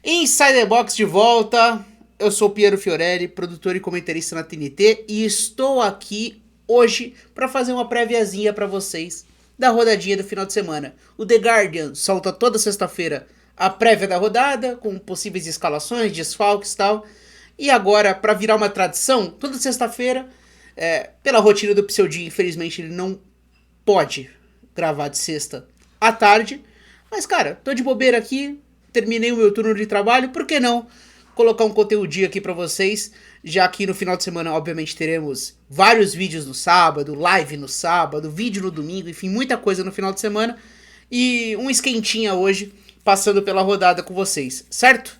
Insider Box de volta. Eu sou o Piero Fiorelli, produtor e comentarista na TNT, e estou aqui hoje para fazer uma préviazinha para vocês da rodadinha do final de semana. O The Guardian solta toda sexta-feira a prévia da rodada, com possíveis escalações, desfalques e tal. E agora, para virar uma tradição, toda sexta-feira, pela rotina do Pseudinho, infelizmente ele não pode gravar de sexta à tarde. Mas, cara, tô de bobeira aqui, terminei o meu turno de trabalho, por que não colocar um conteúdinho aqui pra vocês? Já que no final de semana, obviamente, teremos vários vídeos no sábado, live no sábado, vídeo no domingo, enfim, muita coisa no final de semana. E um esquentinha hoje, passando pela rodada com vocês, certo?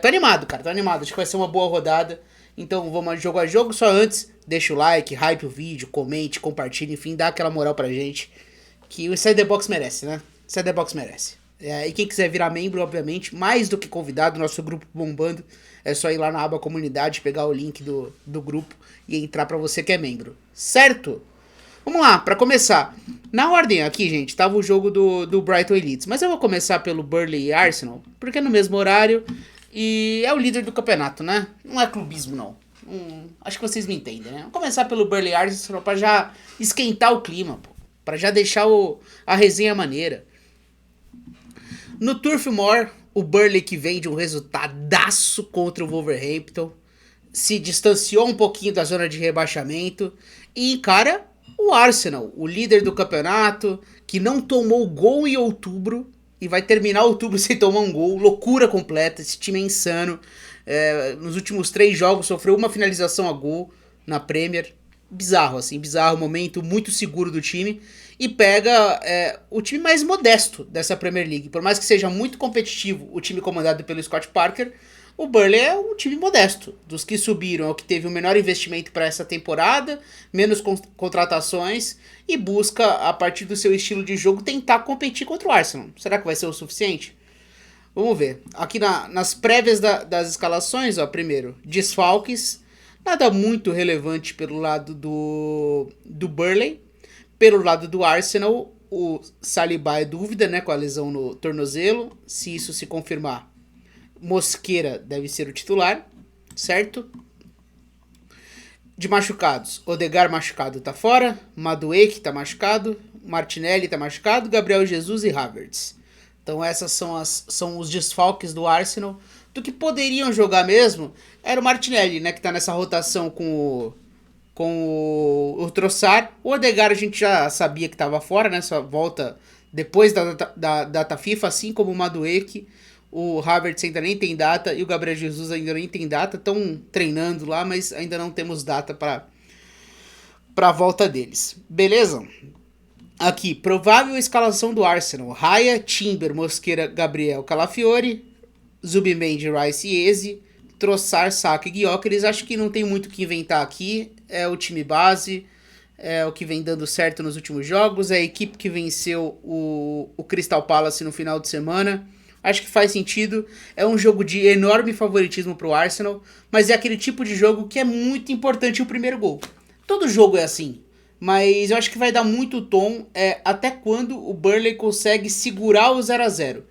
Tô animado, cara, tô animado. Acho que vai ser uma boa rodada. Então vamos jogo a jogo. Só antes, deixa o like, hype o vídeo, comente, compartilhe, enfim, dá aquela moral pra gente. Que o Inside the Box merece, né? Inside the Box merece. E quem quiser virar membro, obviamente, mais do que convidado, nosso grupo bombando, é só ir lá na aba comunidade, pegar o link do grupo e entrar pra você que é membro. Certo? Vamos lá, pra começar. Na ordem aqui, gente, tava o jogo do Brighton Elites, mas eu vou começar pelo Burnley e Arsenal, porque é no mesmo horário e é o líder do campeonato, né? Não é clubismo, não. Acho que vocês me entendem, né? Vamos começar pelo Burnley e Arsenal pra já esquentar o clima, pô. Pra já deixar a resenha maneira. No Turf Moor, o Burnley, que vem de um resultadaço contra o Wolverhampton, se distanciou um pouquinho da zona de rebaixamento e encara o Arsenal, o líder do campeonato, que não tomou gol em outubro e vai terminar outubro sem tomar um gol. Loucura completa, esse time é insano. Nos últimos 3 jogos sofreu uma finalização a gol na Premier. Bizarro, assim, bizarro, momento muito seguro do time. E pega o time mais modesto dessa Premier League. Por mais que seja muito competitivo o time comandado pelo Scott Parker, o Burnley é um time modesto. Dos que subiram, é o que teve o menor investimento para essa temporada, menos contratações, e busca, a partir do seu estilo de jogo, tentar competir contra o Arsenal. Será que vai ser o suficiente? Vamos ver. Aqui nas prévias das escalações, ó, primeiro, desfalques. Nada muito relevante pelo lado do Burnley. Pelo lado do Arsenal, o Saliba é dúvida, né, com a lesão no tornozelo. Se isso se confirmar, Mosquera deve ser o titular, certo? De machucados, Odegaard machucado tá fora, Madueke tá machucado, Martinelli tá machucado, Gabriel Jesus e Havertz. Então essas são os desfalques do Arsenal. Do que poderiam jogar mesmo era o Martinelli, né, que tá nessa rotação com o Trossard. O Odegaard a gente já sabia que estava fora, né? Só volta depois da data FIFA, assim como o Madueke. O Havertz ainda nem tem data e o Gabriel Jesus ainda nem tem data. Estão treinando lá, mas ainda não temos data para a volta deles. Beleza? Aqui, provável escalação do Arsenal. Raya, Timber, Mosquera, Gabriel, Calafiori, Zubimendi, Rice e Eze, Trossard, Saka e Gyökeres. Acho que não tem muito o que inventar aqui. É o time base, é o que vem dando certo nos últimos jogos. É a equipe que venceu o Crystal Palace no final de semana. Acho que faz sentido. É um jogo de enorme favoritismo para o Arsenal, mas é aquele tipo de jogo que é muito importante o primeiro gol. Todo jogo é assim, mas eu acho que vai dar muito tom até quando o Burnley consegue segurar o 0-0.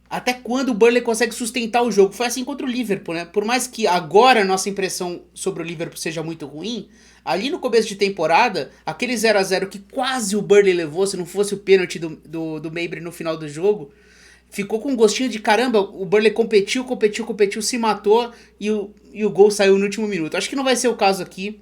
Até quando o Burnley consegue sustentar o jogo. Foi assim contra o Liverpool, né? Por mais que agora a nossa impressão sobre o Liverpool seja muito ruim, ali no começo de temporada, aquele 0-0 que quase o Burnley levou, se não fosse o pênalti do Mabry no final do jogo, ficou com um gostinho de caramba, o Burnley competiu, se matou e o gol saiu no último minuto. Acho que não vai ser o caso aqui.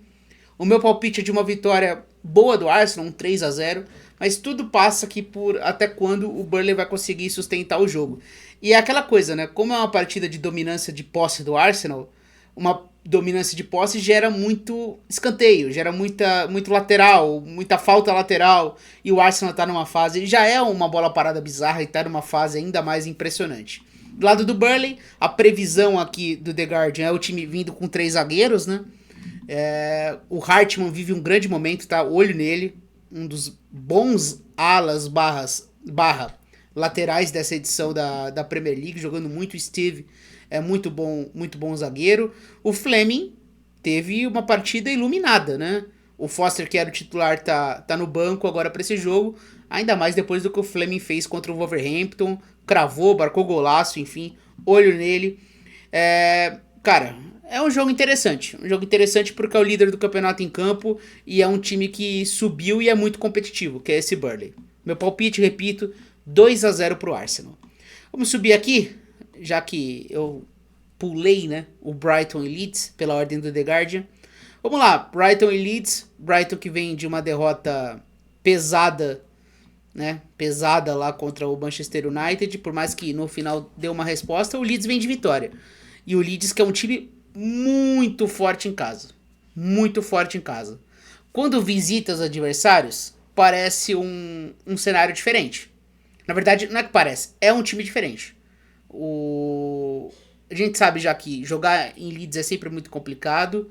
O meu palpite é de uma vitória boa do Arsenal, um 3-0, mas tudo passa aqui por até quando o Burnley vai conseguir sustentar o jogo. E é aquela coisa, né? Como é uma partida de dominância de posse do Arsenal, uma dominância de posse gera muito escanteio, gera muito lateral, muita falta lateral, e o Arsenal tá numa fase, já é uma bola parada bizarra e tá numa fase ainda mais impressionante. Do lado do Burnley, a previsão aqui do The Guardian é o time vindo com 3 zagueiros, né? O Hartman vive um grande momento, tá? Olho nele. Um dos bons alas barra laterais dessa edição da Premier League, jogando muito. Steve é muito bom zagueiro. O Fleming teve uma partida iluminada, né? O Foster, que era o titular, tá no banco agora para esse jogo. Ainda mais depois do que o Fleming fez contra o Wolverhampton. cravou, marcou golaço, enfim, olho nele. Cara, é um jogo interessante. Um jogo interessante porque é o líder do campeonato em campo e é um time que subiu e é muito competitivo, que é esse Burnley. Meu palpite, repito, 2-0 pro Arsenal. Vamos subir aqui, já que eu pulei, né, o Brighton e Leeds pela ordem do The Guardian. Vamos lá, Brighton e Leeds. Brighton que vem de uma derrota pesada, né, pesada lá contra o Manchester United, por mais que no final deu uma resposta, o Leeds vem de vitória. E o Leeds que é um time muito forte em casa. Muito forte em casa. Quando visita os adversários, parece um cenário diferente. Na verdade, não é que parece, é um time diferente. A gente sabe já que jogar em Leeds é sempre muito complicado.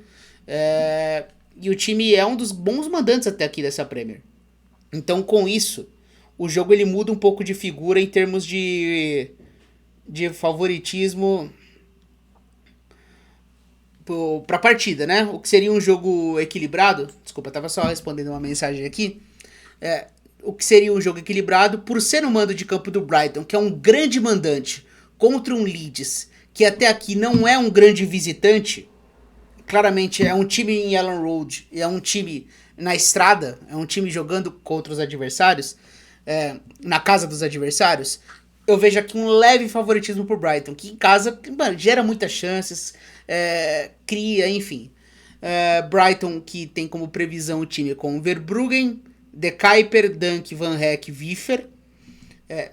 E o time é um dos bons mandantes até aqui dessa Premier. Então, com isso, o jogo ele muda um pouco de figura em termos de favoritismo pra partida, né? O que seria um jogo equilibrado. Desculpa, eu tava só respondendo uma mensagem aqui. O que seria um jogo equilibrado por ser no mando de campo do Brighton, que é um grande mandante, contra um Leeds, que até aqui não é um grande visitante. Claramente é um time em Elland Road, é um time na estrada, é um time jogando contra os adversários, na casa dos adversários. Eu vejo aqui um leve favoritismo pro Brighton, que em casa, mano, gera muitas chances, cria, enfim. Brighton que tem como previsão o time com Verbruggen, De Kuyper, Dunk, Van Heck, Wiffer,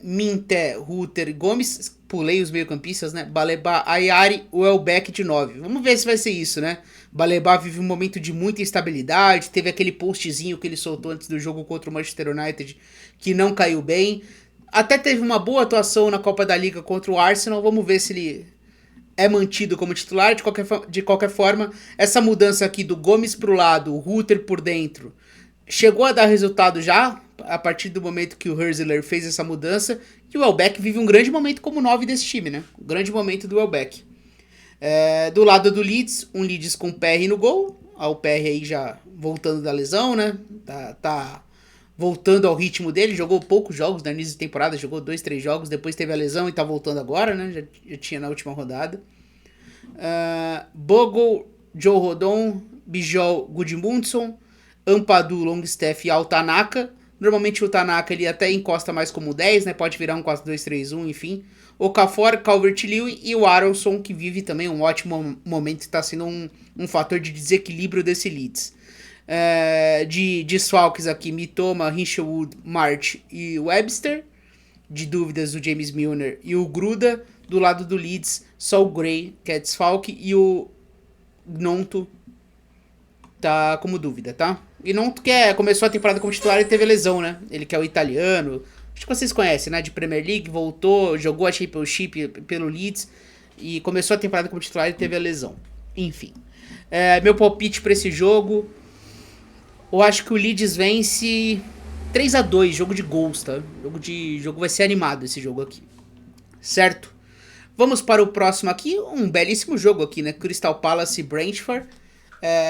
Minté, Rutter e Gomes. Pulei os meio-campistas, né? Baleba, Ayari, Welbeck de 9. Vamos ver se vai ser isso, né? Baleba vive um momento de muita instabilidade. Teve aquele postzinho que ele soltou antes do jogo contra o Manchester United que não caiu bem. Até teve uma boa atuação na Copa da Liga contra o Arsenal. Vamos ver se ele é mantido como titular. De qualquer forma, essa mudança aqui do Gomes pro lado, o Rutter por dentro, chegou a dar resultado já, a partir do momento que o Hürzeler fez essa mudança, e o Welbeck vive um grande momento como 9 desse time, né? Um grande momento do Welbeck. Do lado do Leeds, um Leeds com o PR no gol, o PR aí já voltando da lesão, né? Tá voltando ao ritmo dele, jogou poucos jogos na início de temporada, jogou 2, 3 jogos, depois teve a lesão e tá voltando agora, né? Já tinha na última rodada. Bogle, Joe Rodon, Bijol, Gudmundsson, Ampadu, Longstaff e Altanaka. Normalmente o Tanaka ele até encosta mais como 10, né? Pode virar um 4-2-3-1, enfim. Okafor, Calvert-Lewin e o Aronson, que vive também um ótimo momento, está sendo um fator de desequilíbrio desse Leeds. De desfalques aqui, Mitoma, Hinchelwood, March e Webster. De dúvidas, o James Milner e o Gruda. Do lado do Leeds, só o Gray, que é desfalque, e o Gnonto tá como dúvida, tá? E Gnonto que começou a temporada como titular e teve lesão, né? Ele que é o italiano, acho que vocês conhecem, né? De Premier League, voltou, jogou a Championship pelo Leeds e começou a temporada como titular e teve a lesão. Enfim, meu palpite pra esse jogo, eu acho que o Leeds vence 3-2, jogo de gols, tá? Jogo vai ser animado esse jogo aqui, certo? Vamos para o próximo aqui, um belíssimo jogo aqui, né? Crystal Palace e Brentford.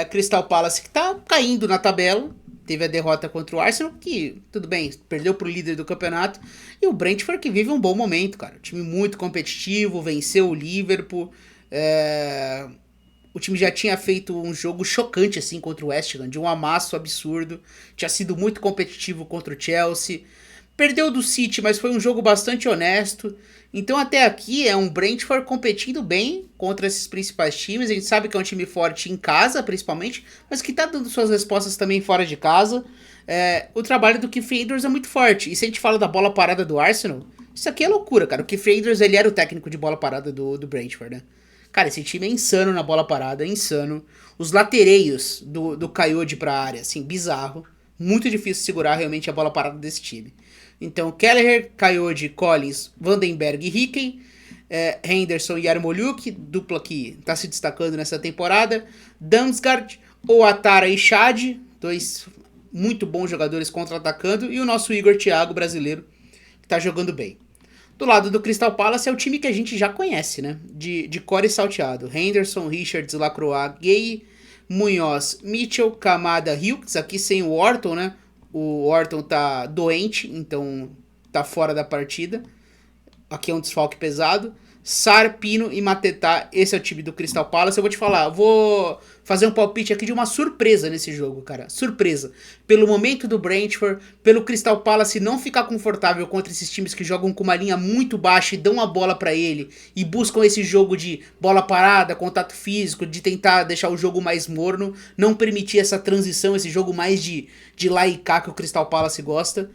Crystal Palace que tá caindo na tabela, teve a derrota contra o Arsenal, que tudo bem, perdeu pro líder do campeonato, e o Brentford que vive um bom momento, cara, time muito competitivo, venceu o Liverpool, o time já tinha feito um jogo chocante assim contra o West Ham, de um amasso absurdo, tinha sido muito competitivo contra o Chelsea, perdeu do City, mas foi um jogo bastante honesto. Então até aqui é um Brentford competindo bem contra esses principais times. A gente sabe que é um time forte em casa, principalmente, mas que tá dando suas respostas também fora de casa. O trabalho do Keith Andrews é muito forte. E se a gente fala da bola parada do Arsenal, isso aqui é loucura, cara. O Keith Andrews, ele era o técnico de bola parada do Brentford, né? Cara, esse time é insano na bola parada, é insano. Os latereios do Coyote pra área, assim, bizarro. Muito difícil segurar realmente a bola parada desse time. Então, Kelleher, Coyote, Collins, Vandenberg e Hickey, Henderson e Yarmolyuk, dupla que está se destacando nessa temporada, Damsgaard, Ouattara e Chad, dois muito bons jogadores contra-atacando, e o nosso Igor Thiago, brasileiro, que está jogando bem. Do lado do Crystal Palace é o time que a gente já conhece, né? De core salteado. Henderson, Richards, Lacroix, Gay, Munhoz, Mitchell, Kamada, Hughes, aqui sem o Orton, né? O Orton tá doente, então tá fora da partida. aqui é um desfalque pesado. Sar, Pino e Matetá, esse é o time do Crystal Palace. Eu vou te falar, eu vou fazer um palpite aqui de uma surpresa nesse jogo, cara. Surpresa. Pelo momento do Brentford, pelo Crystal Palace não ficar confortável contra esses times que jogam com uma linha muito baixa e dão a bola pra ele e buscam esse jogo de bola parada, contato físico, de tentar deixar o jogo mais morno, não permitir essa transição, esse jogo mais de lá e cá que o Crystal Palace gosta.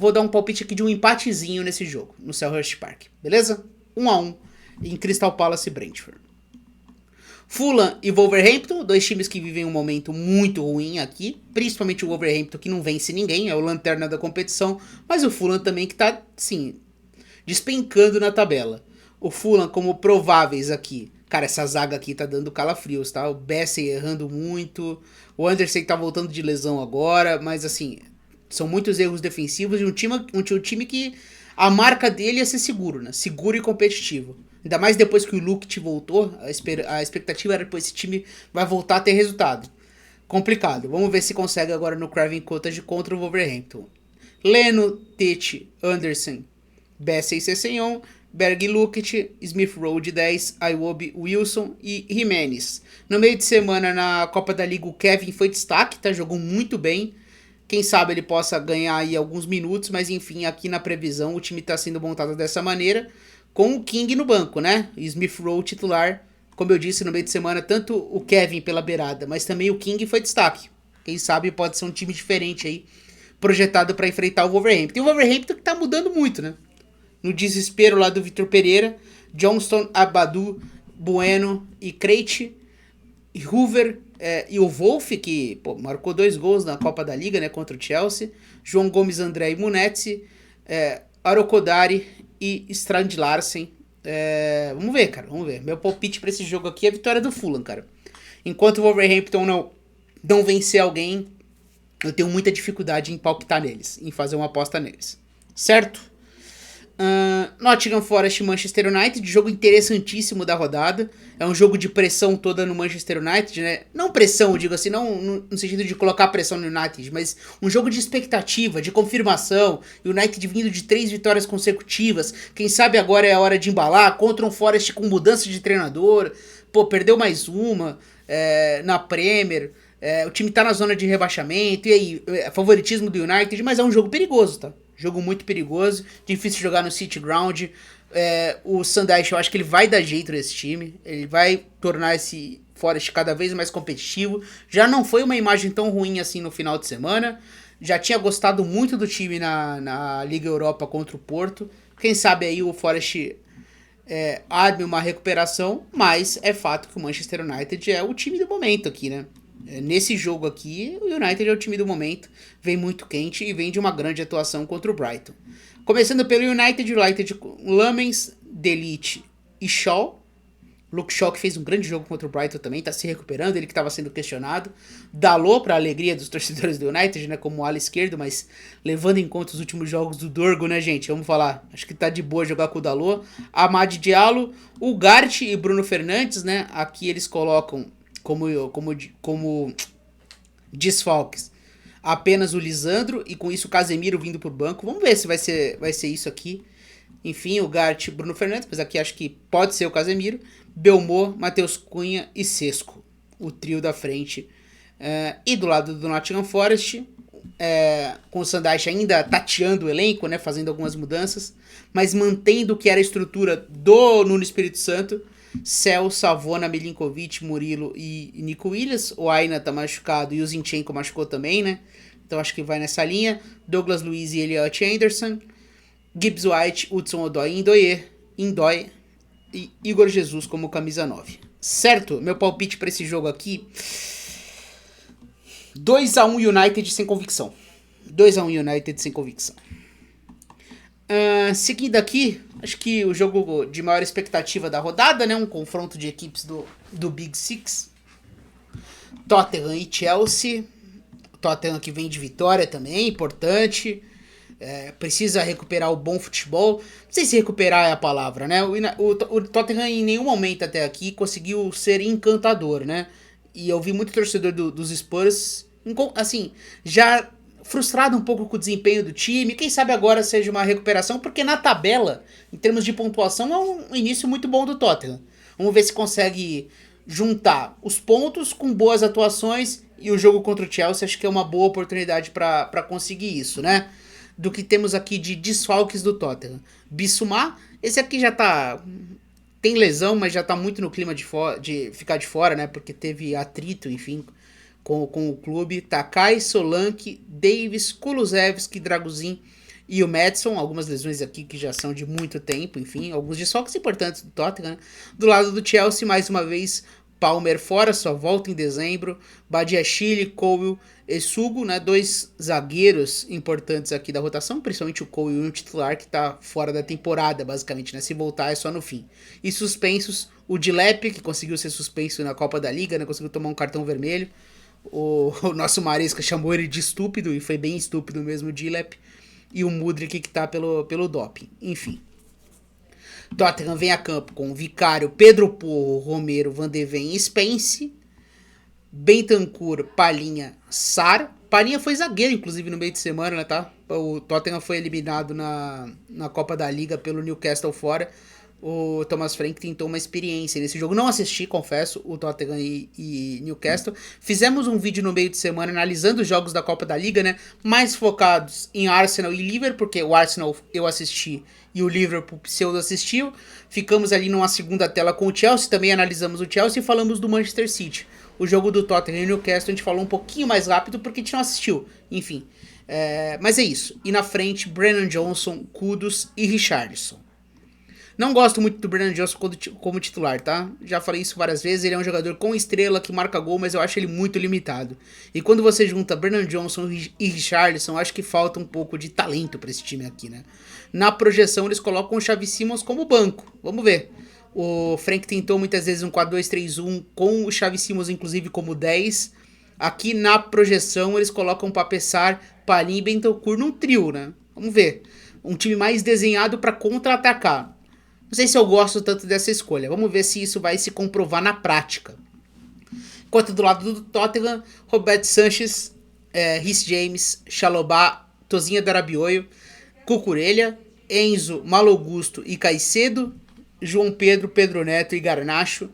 Vou dar um palpite aqui de um empatezinho nesse jogo, no Selhurst Park, beleza? 1-1 em Crystal Palace e Brentford. Fulham e Wolverhampton, dois times que vivem um momento muito ruim aqui, principalmente o Wolverhampton que não vence ninguém, é o lanterna da competição, mas o Fulham também que tá, sim, despencando na tabela. O Fulham como prováveis aqui, cara, essa zaga aqui tá dando calafrios, tá? O Bessie errando muito, o Anderson tá voltando de lesão agora, mas assim, são muitos erros defensivos e um time que a marca dele é ser seguro, né? Seguro e competitivo. Ainda mais depois que o Luke voltou, a expectativa era que esse time vai voltar a ter resultado. Complicado. Vamos ver se consegue agora no Craven Cottage contra o Wolverhampton. Leno, Tete, Anderson, Bessie e Cessenhon, Berg Lukic, Smith Rowe de 10, Iwobi, Wilson e Jimenez. No meio de semana na Copa da Liga o Kevin foi destaque, tá? Jogou muito bem. Quem sabe ele possa ganhar aí alguns minutos, mas enfim, aqui na previsão o time está sendo montado dessa maneira, com o King no banco, né? Smith Rowe titular, como eu disse no meio de semana, tanto o Kevin pela beirada, mas também o King foi destaque. Quem sabe pode ser um time diferente aí, projetado para enfrentar o Wolverhampton. E o Wolverhampton que tá mudando muito, né? No desespero lá do Vitor Pereira, Johnston, Abadu, Bueno e Crate, Hoover e o Wolf, que marcou 2 gols na Copa da Liga, né, contra o Chelsea, João Gomes, André e Munetzi, Arokodari e Strand Larsen. Vamos ver, cara, vamos ver. Meu palpite pra esse jogo aqui é a vitória do Fulham, cara. Enquanto o Wolverhampton não vencer alguém, eu tenho muita dificuldade em palpitar neles, em fazer uma aposta neles. Certo? Nottingham Forest e Manchester United, jogo interessantíssimo da rodada. É um jogo de pressão toda no Manchester United, né? Não pressão, eu digo assim, não no sentido de colocar pressão no United, mas um jogo de expectativa, de confirmação. United vindo de 3 vitórias consecutivas. Quem sabe agora é a hora de embalar contra um Forest com mudança de treinador. Perdeu mais uma na Premier. O time tá na zona de rebaixamento. E aí, favoritismo do United, mas é um jogo perigoso, tá? Jogo muito perigoso, difícil jogar no City Ground. O Sundash, eu acho que ele vai dar jeito nesse time. Ele vai tornar esse Forest cada vez mais competitivo. Já não foi uma imagem tão ruim assim no final de semana. Já tinha gostado muito do time na Liga Europa contra o Porto. Quem sabe aí o Forest arme uma recuperação. Mas é fato que o Manchester United é o time do momento aqui, né? Nesse jogo aqui, o United é o time do momento, vem muito quente e vem de uma grande atuação contra o Brighton. Começando pelo United com Lamens, Delite e Shaw. Luke Shaw que fez um grande jogo contra o Brighton também, tá se recuperando, ele que estava sendo questionado. Dalot, para a alegria dos torcedores do United, né, como ala esquerdo, mas levando em conta os últimos jogos do Dorgo, né, gente, vamos falar, acho que tá de boa jogar com o Dalot. Amad Diallo, Ugarte e Bruno Fernandes, né, aqui eles colocam como desfalques apenas o Lisandro e com isso o Casemiro vindo por banco. Vamos ver se vai ser isso aqui. Enfim, o Gart, Bruno Fernandes, mas aqui acho que pode ser o Casemiro. Belmor, Matheus Cunha e Sesco, o trio da frente. E do lado do Nottingham Forest, com o Sandaich ainda tateando o elenco, né, fazendo algumas mudanças, mas mantendo o que era a estrutura do Nuno Espírito Santo. Cel, Savona, Milinkovic, Murilo e Nico Williams. O Aina tá machucado e o Zinchenko machucou também, né? Então acho que vai nessa linha. Douglas Luiz e Elliot Anderson. Gibbs White, Hudson Odoi e Indói. E Igor Jesus como camisa 9. Certo? Meu palpite para esse jogo aqui: 2-1 United sem convicção. 2-1 United sem convicção. Seguindo aqui, acho que o jogo de maior expectativa da rodada, né? Um confronto de equipes do Big Six. Tottenham e Chelsea. Tottenham que vem de vitória também, importante. Precisa recuperar o bom futebol. Não sei se recuperar é a palavra, né? O Tottenham em nenhum momento até aqui conseguiu ser encantador, né? E eu vi muito torcedor dos Spurs, assim, já frustrado um pouco com o desempenho do time. Quem sabe agora seja uma recuperação, porque na tabela, em termos de pontuação, é um início muito bom do Tottenham. Vamos ver se consegue juntar os pontos com boas atuações, e o jogo contra o Chelsea acho que é uma boa oportunidade para conseguir isso, né? Do que temos aqui de desfalques do Tottenham. Bissouma, esse aqui já tá... tem lesão, mas já tá muito no clima de ficar de fora, né? Porque teve atrito, enfim, com o clube. Takai, Solanke, Davis, Kulusevski, Draguzin e o Madison. Algumas lesões aqui que já são de muito tempo, enfim. Alguns desfalques importantes do Tottenham, né? Do lado do Chelsea, mais uma vez, Palmer fora, só volta em dezembro. Badiashile, Cole e Sugo, né? Dois zagueiros importantes aqui da rotação, principalmente o Cole, um titular que tá fora da temporada, basicamente, né? Se voltar é só no fim. E suspensos, o Dilep, que conseguiu ser suspenso na Copa da Liga, né? Conseguiu tomar um cartão vermelho. O nosso Maresca chamou ele de estúpido, e foi bem estúpido mesmo o Dilep. E o Mudryk, que tá pelo doping. Enfim. Tottenham vem a campo com Vicário, Pedro Porro, Romero, Van de Ven e Spence. Bentancur, Palhinha, Sar. Palhinha foi zagueiro, inclusive, no meio de semana, né, tá? O Tottenham foi eliminado na Copa da Liga pelo Newcastle fora. O Thomas Frank tentou uma experiência nesse jogo. Não assisti, confesso, o Tottenham e Newcastle. Fizemos um vídeo no meio de semana analisando os jogos da Copa da Liga, né? Mais focados em Arsenal e Liverpool, porque o Arsenal eu assisti e o Liverpool pseudo assistiu. Ficamos ali numa segunda tela com o Chelsea, também analisamos o Chelsea e falamos do Manchester City. O jogo do Tottenham e Newcastle a gente falou um pouquinho mais rápido porque a gente não assistiu. Enfim, mas é isso. E na frente, Brennan Johnson, Kudus e Richarlison. Não gosto muito do Brennan Johnson como titular, tá? Já falei isso várias vezes, ele é um jogador com estrela que marca gol, mas eu acho ele muito limitado. E quando você junta Brennan Johnson e Richarlison, acho que falta um pouco de talento pra esse time aqui, né? Na projeção eles colocam o Xavi Simons como banco, vamos ver. O Frank tentou muitas vezes um 4-2-3-1 com o Xavi Simons inclusive como 10. Aqui na projeção eles colocam Pape-Sarr, Palhinha e Bentancur num trio, né? Vamos ver. Um time mais desenhado pra contra-atacar. Não sei se eu gosto tanto dessa escolha. Vamos ver se isso vai se comprovar na prática. Enquanto do lado do Tottenham, Roberto Sanches, Rhys James, Chalobah, Tozinha do Arabioio, Cucurella, Enzo, Malogusto e Caicedo, João Pedro, Pedro Neto e Garnacho.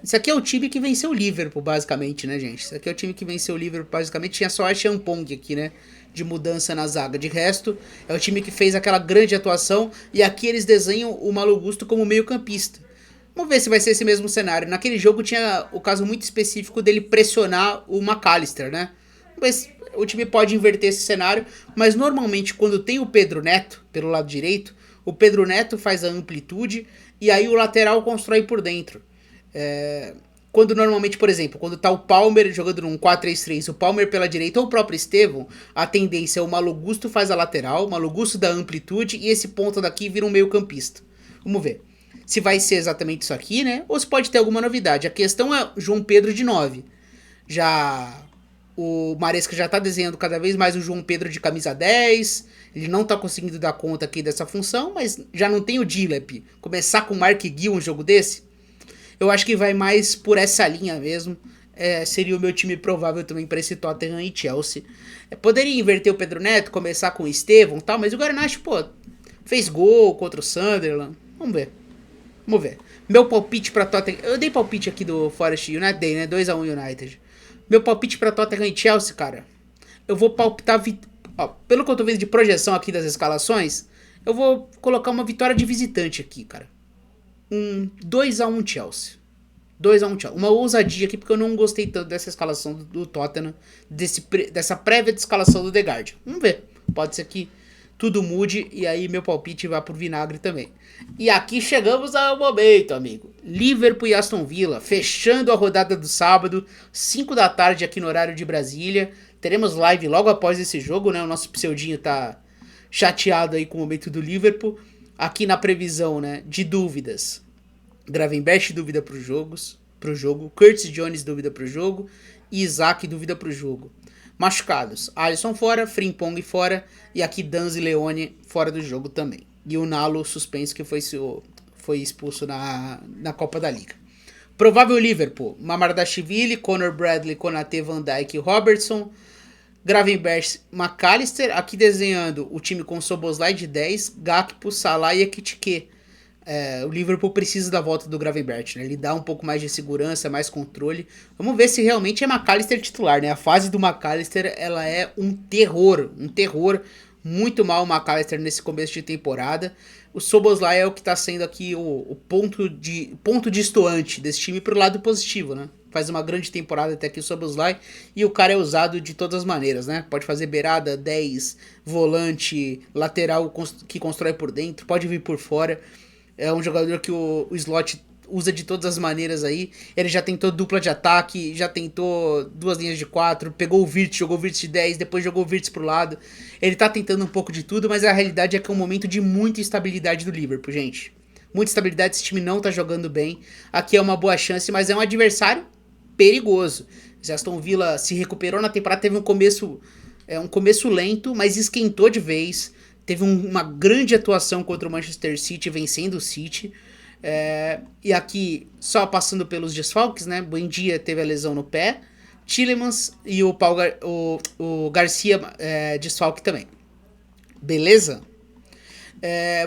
Isso aqui é o time que venceu o Liverpool, basicamente, né, gente? Isso aqui é o time que venceu o Liverpool, basicamente. Tinha só a Champong aqui, né? De mudança na zaga. De resto, é o time que fez aquela grande atuação. E aqui eles desenham o Malo Gusto como meio campista. Vamos ver se vai ser esse mesmo cenário. Naquele jogo tinha o caso muito específico dele pressionar o McAllister, né? Mas o time pode inverter esse cenário. Mas normalmente quando tem o Pedro Neto pelo lado direito, o Pedro Neto faz a amplitude e aí o lateral constrói por dentro. Quando normalmente, por exemplo, quando tá o Palmer jogando num 4-3-3, o Palmer pela direita ou o próprio Estevão, a tendência é o Malo Gusto faz a lateral, o Malo Gusto dá amplitude e esse ponta daqui vira um meio campista. Vamos ver se vai ser exatamente isso aqui, né? Ou se pode ter alguma novidade. A questão é João Pedro de 9. Já o Maresca já tá desenhando cada vez mais o João Pedro de camisa 10. Ele não tá conseguindo dar conta aqui dessa função, mas já não tem o Dilep. Começar com o Mark Gill um jogo desse? Eu acho que vai mais por essa linha mesmo. Seria o meu time provável também para esse Tottenham e Chelsea. Poderia inverter o Pedro Neto, começar com o Estevão e tal, mas o Garnacho, fez gol contra o Sunderland. Vamos ver. Meu palpite para Tottenham... Eu dei palpite aqui do Forest United, dei, né? 2-1 United. Meu palpite para Tottenham e Chelsea, cara. Eu vou palpitar... pelo que eu tô vendo de projeção aqui das escalações, eu vou colocar uma vitória de visitante aqui, cara. 2-1 Chelsea. 2-1 Chelsea. Uma ousadia aqui, porque eu não gostei tanto dessa escalação do Tottenham, dessa prévia de escalação do The Guardian. Vamos ver. Pode ser que tudo mude e aí meu palpite vá por vinagre também. E aqui chegamos ao momento, amigo. Liverpool e Aston Villa, fechando a rodada do sábado, 5 da tarde aqui no horário de Brasília. Teremos live logo após esse jogo, né? O nosso pseudinho tá chateado aí com o momento do Liverpool. Aqui na previsão, né, de dúvidas. Gravenberch dúvida pro jogo. Curtis Jones dúvida pro jogo. E Isaac dúvida pro jogo. Machucados. Alisson fora, Frimpong fora. E aqui Danz e Leone fora do jogo também. E o Nalo suspenso que foi expulso na Copa da Liga. Provável Liverpool. Mamardashvili, Conor Bradley, Konate, Van Dijk e Robertson. Gravenberch, McAllister, aqui desenhando o time com Szoboszlai de 10, Gakpo, Salah e Ekitike. O Liverpool precisa da volta do Gravenberch, né? Ele dá um pouco mais de segurança, mais controle. Vamos ver se realmente é McAllister titular, né? A fase do McAllister, ela é um terror. Muito mal o McAllister nesse começo de temporada. O Szoboszlai é o que está sendo aqui o ponto distoante desse time pro lado positivo, né? Faz uma grande temporada até aqui o Szoboszlai e o cara é usado de todas as maneiras, né? Pode fazer beirada, 10, volante, lateral que constrói por dentro, pode vir por fora. É um jogador que o Slot usa de todas as maneiras aí. Ele já tentou dupla de ataque, já tentou 2 linhas de 4, pegou o Wirtz, jogou o Wirtz de 10, depois jogou o Wirtz pro lado. Ele tá tentando um pouco de tudo, mas a realidade é que é um momento de muita instabilidade do Liverpool, gente. Muita instabilidade, esse time não tá jogando bem. Aqui é uma boa chance, mas é um adversário perigoso. O Aston Villa se recuperou na temporada, teve um começo lento, mas esquentou de vez. Teve uma grande atuação contra o Manchester City, vencendo o City. E aqui, só passando pelos desfalques, né? Buendia teve a lesão no pé. Tielemans e o Garcia desfalque também. Beleza?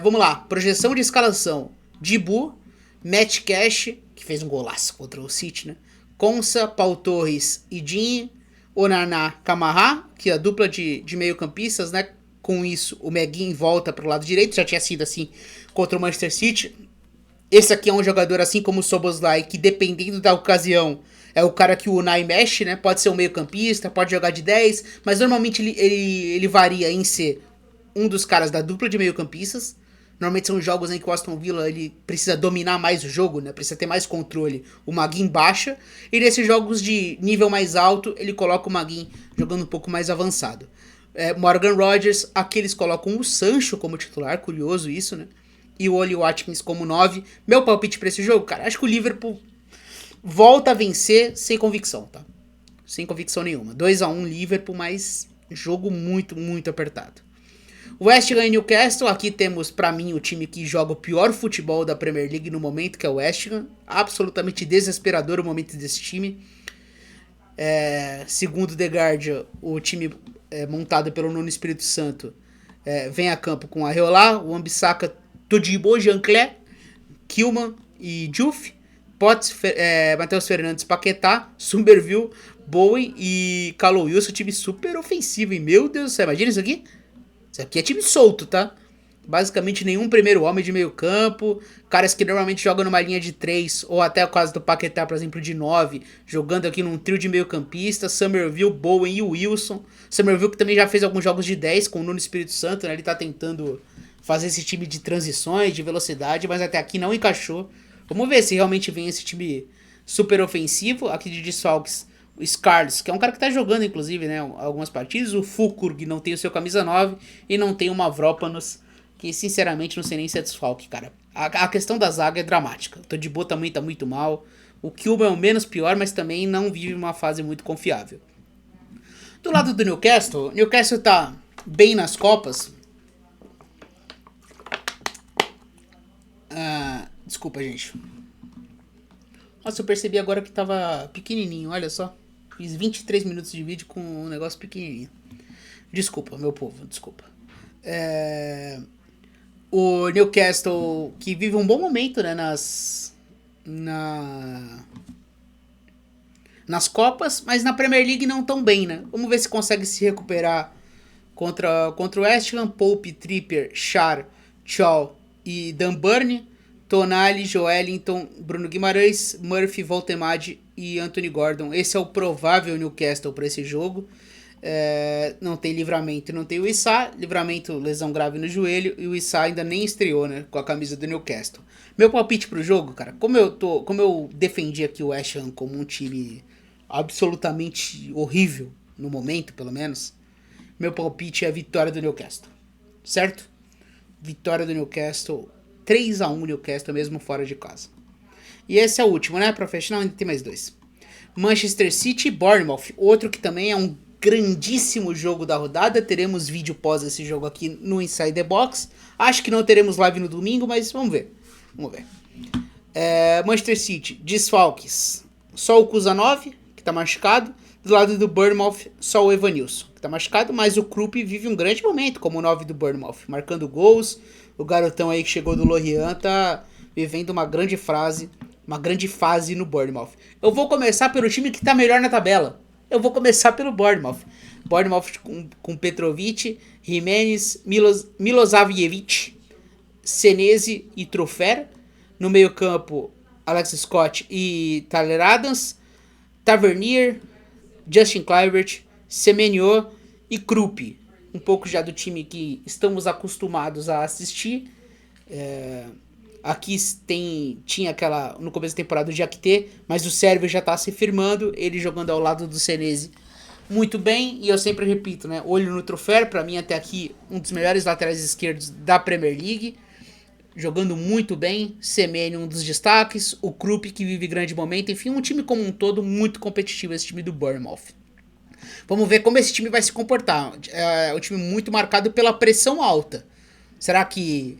Vamos lá. Projeção de escalação. Dibu, Matt Cash, que fez um golaço contra o City, né? Konsa, Paul Torres e Digne. Onana, Camará, que é a dupla de meio campistas, né? Com isso, o Meguin volta para o lado direito. Já tinha sido assim contra o Manchester City. Esse aqui é um jogador assim como o Szoboszlai, que dependendo da ocasião, é o cara que o Unai mexe, né? Pode ser um meio campista, pode jogar de 10, mas normalmente ele varia em ser um dos caras da dupla de meio campistas. Normalmente são jogos em que o Aston Villa ele precisa dominar mais o jogo, né? Precisa ter mais controle. O Maguin baixa. E nesses jogos de nível mais alto, ele coloca o Maguin jogando um pouco mais avançado. Morgan Rogers, aqui eles colocam o Sancho como titular, curioso isso, né? E o Oli Watkins como 9. Meu palpite pra esse jogo, cara, acho que o Liverpool volta a vencer sem convicção, tá? Sem convicção nenhuma. 2-1 Liverpool, mas jogo muito, muito apertado. West Ham e Newcastle, aqui temos pra mim o time que joga o pior futebol da Premier League no momento, que é o West Ham. Absolutamente desesperador o momento desse time. Segundo The Guardian, o time montado pelo Nuno Espírito Santo vem a campo com Areola, Wan-Bissaka, Todibo, Jean-Clair, Kilman e Diouf, Potts, Matheus Fernandes, Paquetá, Somerville, Bowen e Callum Wilson, time super ofensivo, e meu Deus do céu, imagina isso aqui? Isso aqui é time solto, tá? Basicamente nenhum primeiro homem de meio campo, caras que normalmente jogam numa linha de 3, ou até o caso do Paquetá, por exemplo, de 9, jogando aqui num trio de meio campista, Somerville, Bowen e Wilson. Somerville que também já fez alguns jogos de 10 com o Nuno Espírito Santo, né? Ele tá tentando fazer esse time de transições, de velocidade, mas até aqui não encaixou. Vamos ver se realmente vem esse time super ofensivo. Aqui de desfalques, o Scarlett, que é um cara que tá jogando, inclusive, né, algumas partidas. O Fulkrug não tem o seu camisa 9 e não tem o Mavropanos, que sinceramente não sei nem se é desfalque, cara. A questão da zaga é dramática. O Todibo também tá muito mal. O Kilman é o menos pior, mas também não vive uma fase muito confiável. Do lado do Newcastle, o Newcastle tá bem nas Copas. Desculpa, gente. Nossa, eu percebi agora que tava pequenininho, olha só. Fiz 23 minutos de vídeo com um negócio pequenininho. Desculpa, meu povo, desculpa. O Newcastle, que vive um bom momento, né, nas Copas, mas na Premier League não tão bem, né? Vamos ver se consegue se recuperar contra o West Ham. Pope, Trippier, Schär, Shaw e Dan Burn, Tonali, Joelinton, Bruno Guimarães, Murphy, Voltemade e Anthony Gordon. Esse é o provável Newcastle para esse jogo. Não tem Livramento, não tem o Issa. Livramento, lesão grave no joelho, e o Issa ainda nem estreou, né, com a camisa do Newcastle. Meu palpite pro jogo, cara, como eu defendi aqui o West Ham como um time absolutamente horrível no momento, pelo menos, meu palpite é a vitória do Newcastle, certo? Vitória do Newcastle, 3-1 Newcastle, mesmo fora de casa. E esse é o último, né, pra fechar? Não, ainda tem mais 2. Manchester City e Bournemouth, outro que também é um grandíssimo jogo da rodada. Teremos vídeo pós esse jogo aqui no Inside the Box. Acho que não teremos live no domingo, mas vamos ver. Manchester City, desfalques. Só o Kusanov, que tá machucado. Do lado do Bournemouth, só o Evanilson, que tá machucado, mas o Krupp vive um grande momento como o 9 do Bournemouth, marcando gols. O garotão aí que chegou do Lorient tá vivendo uma grande fase no Bournemouth. Eu vou começar pelo time que tá melhor na tabela. Eu vou começar pelo Bournemouth. Bournemouth com Petrovic, Jimenez, Milosavljevic, Senesi e Trufer. No meio campo, Alex Scott e Tyler Adams. Tavernier, Justin Kluivert, Semenyo e Krupp. Um pouco já do time que estamos acostumados a assistir. Aqui tinha aquela, no começo da temporada, o Diakité, mas o Sérvio já está se firmando, ele jogando ao lado do Senesi muito bem, e eu sempre repito, né, olho no Trufer, para mim até aqui um dos melhores laterais esquerdos da Premier League, jogando muito bem. Semenyo, um dos destaques, o Krupp, que vive grande momento, enfim, um time como um todo muito competitivo, esse time do Bournemouth. Vamos ver como esse time vai se comportar. É um time muito marcado pela pressão alta. Será que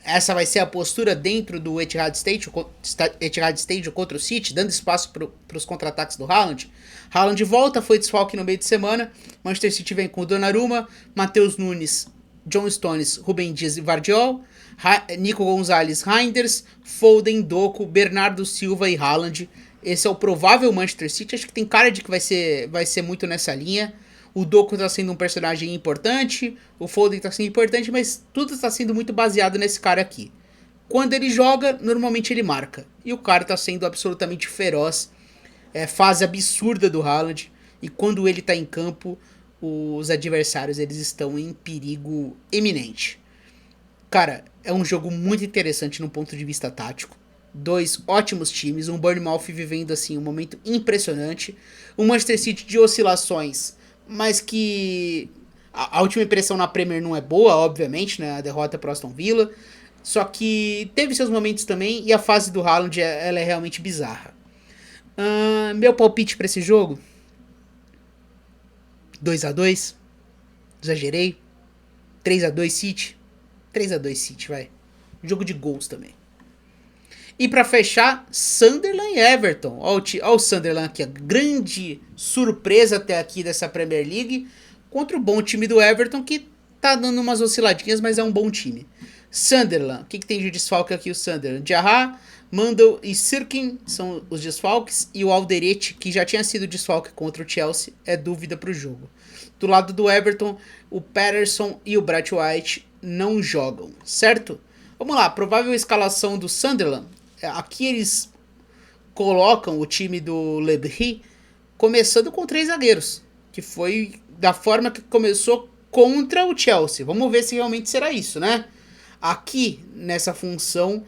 essa vai ser a postura dentro do Etihad Stadium contra o City, dando espaço para os contra-ataques do Haaland? Haaland volta, foi desfalque no meio de semana. Manchester City vem com o Donnarumma, Matheus Nunes, John Stones, Rubem Dias e Vardiol, Nico Gonzalez, Reinders, Foden, Doku, Bernardo Silva e Haaland. Esse é o provável Manchester City. Acho que tem cara de que vai ser muito nessa linha. O Doku tá sendo um personagem importante, o Foden tá sendo importante, mas tudo tá sendo muito baseado nesse cara aqui. Quando ele joga, normalmente ele marca. E o cara tá sendo absolutamente feroz. É fase absurda do Haaland. E quando ele tá em campo, os adversários eles estão em perigo eminente. Cara, é um jogo muito interessante no ponto de vista tático. Dois ótimos times, um Bournemouth vivendo assim um momento impressionante. Um Manchester City de oscilações, mas que a última impressão na Premier não é boa, obviamente, né? A derrota para Aston Villa. Só que teve seus momentos também e a fase do Haaland ela é realmente bizarra. Meu palpite para esse jogo: 2-2. Exagerei. 3-2 City. 3-2 City, vai. Jogo de gols também. E para fechar, Sunderland e Everton. Olha o Sunderland aqui, a grande surpresa até aqui dessa Premier League, contra o bom time do Everton, que tá dando umas osciladinhas, mas é um bom time. Sunderland, o que tem de desfalque aqui o Sunderland? Diarra, Mandel e Sirkin são os desfalques, e o Alderete, que já tinha sido desfalque contra o Chelsea, é dúvida para o jogo. Do lado do Everton, o Patterson e o Brett White não jogam, certo? Vamos lá, provável escalação do Sunderland. Aqui eles colocam o time do Lebris começando com 3 zagueiros, que foi da forma que começou contra o Chelsea. Vamos ver se realmente será isso, né? Aqui, nessa função,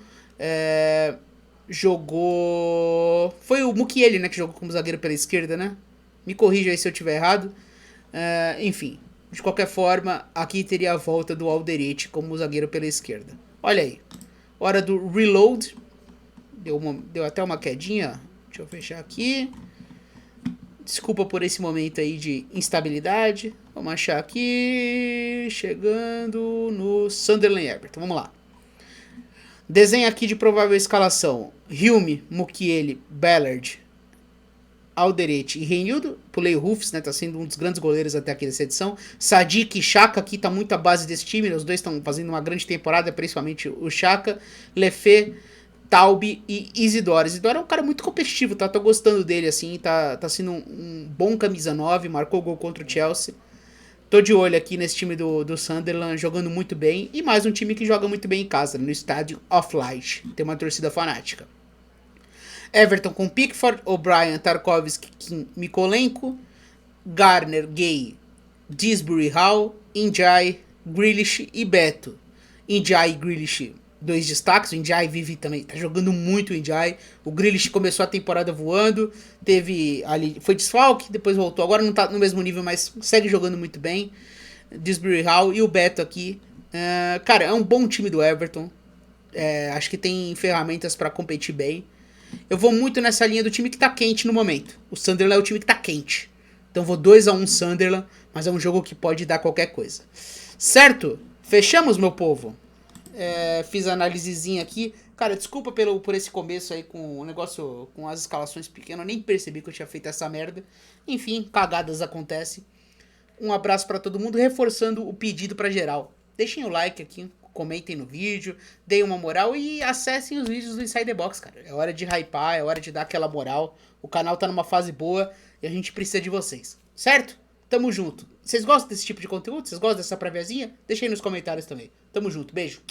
jogou... Foi o Mukiele, né, que jogou como zagueiro pela esquerda, né? Me corrija aí se eu estiver errado. Enfim, de qualquer forma, aqui teria a volta do Alderete como zagueiro pela esquerda. Olha aí, hora do reload. Deu até uma quedinha. Deixa eu fechar aqui. Desculpa por esse momento aí de instabilidade. Vamos achar aqui. Chegando no Sunderland Everton. Vamos lá. Desenho aqui de provável escalação: Hume, Mukiele, Ballard, Alderete e Reinildo. Pulei o Rufus, né? Tá sendo um dos grandes goleiros até aqui dessa edição. Sadiq e Xhaka aqui tá muito a base desse time. Os dois estão fazendo uma grande temporada, principalmente o Xhaka. Lefé, Taube e Isidore. Isidore é um cara muito competitivo, tá? Tô gostando dele, assim. Tá sendo um bom camisa 9. Marcou gol contra o Chelsea. Tô de olho aqui nesse time do Sunderland, jogando muito bem. E mais um time que joga muito bem em casa, no Estádio of Light. Tem uma torcida fanática. Everton com Pickford, O'Brien, Tarkovsky, Kim, Mikolenko, Garner, Gay, Disbury, Hall, Ndiaye, Grealish e Beto. Ndiaye e Grealish, 2 destaques. O Ndiaye vive também, tá jogando muito o Ndiaye. O Grealish começou a temporada voando, foi desfalque, depois voltou. Agora não tá no mesmo nível, mas segue jogando muito bem. Disbury, Hall e o Beto aqui. Cara, é um bom time do Everton. Acho que tem ferramentas para competir bem. Eu vou muito nessa linha do time que tá quente no momento. O Sunderland é o time que tá quente. Então vou 2-1 Sunderland, mas é um jogo que pode dar qualquer coisa. Certo? Fechamos, meu povo? Fiz a análisezinha aqui. Cara, desculpa por esse começo aí com o negócio, com as escalações pequenas. Eu nem percebi que eu tinha feito essa merda. Enfim, cagadas acontecem. um abraço pra todo mundo, reforçando o pedido pra geral. Deixem o like aqui, comentem no vídeo, deem uma moral e acessem os vídeos do Inside the Box, cara. É hora de hypar, é hora de dar aquela moral. O canal tá numa fase boa e a gente precisa de vocês, certo? Tamo junto. Vocês gostam desse tipo de conteúdo? Vocês gostam dessa préviazinha? Deixa aí nos comentários também. Tamo junto, beijo.